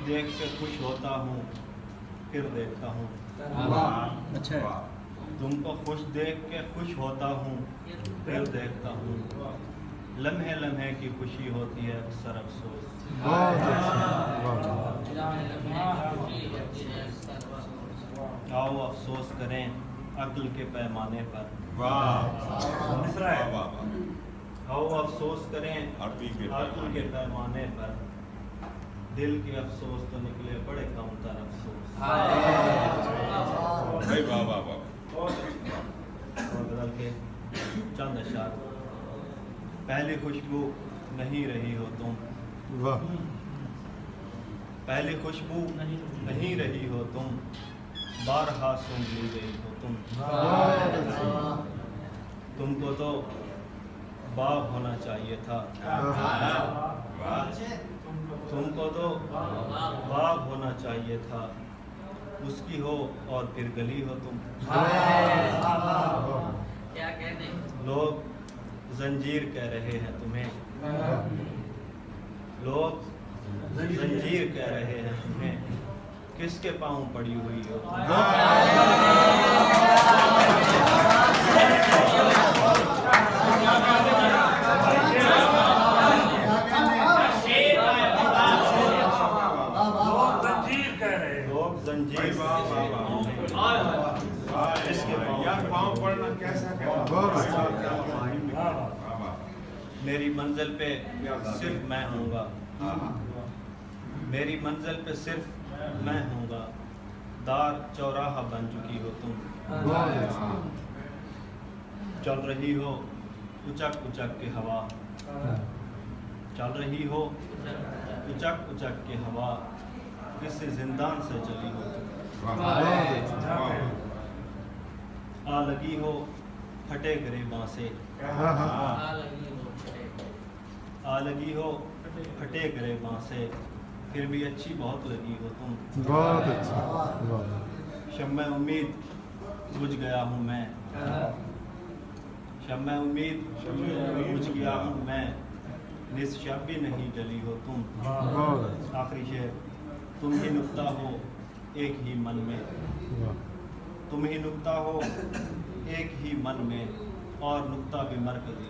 देख के खुश होता हूँ फिर देखता हूँ। अच्छा है। तुमको खुश देख के खुश होता हूँ फिर देखता हूँ। लम्हे लम्हे की खुशी होती है अक्सर अफसोस। आओ अफसोस करें अक्ल के पैमाने पर। आओ अफसोस करें अक्ल के पैमाने पर। दिल के अफसोस तो निकले बड़े कम तर अफसोस। बदल के चंद अशार। पहली खुशबू नहीं रही हो तुम। पहली खुशबू नहीं रही हो तुम। बारहा सूंघ ली गई हो तुम। तुमको तो बाग होना चाहिए था। तुमको तो बाग होना चाहिए था। उसकी हो और फिर गली हो तुम। क्या कहते लोग जंजीर कह रहे हैं तुम्हें। लोग जंजीर कह रहे हैं तुम्हें। किसके पाँव पड़ी हुई हो मेरी मंजिल पे सिर्फ मैं हूँगा। मेरी मंजिल पे सिर्फ मैं हूँगा। दार चौराहा बन चुकी हो तुम। चल रही हो उचक उचक के हवा। चल रही हो उचक उचक के हवा। किसी जिंदान से चली हो तुम। आ लगी हो फटे गिरेबां से। आ लगी हो फटे गिरेबां से। फिर भी अच्छी बहुत लगी हो तुम। बहुत अच्छा। शम्मे उम्मीद बुझ गया हूँ मैं। शम्मे उम्मीद बुझ गया हूँ मैं। निस्शब भी नहीं जली हो तुम। आखिरी शेर। तुम ही नुक्ता हो एक ही मन में। तुम ही नुक्ता हो एक ही मन में और नुक्ता भी मरकजी।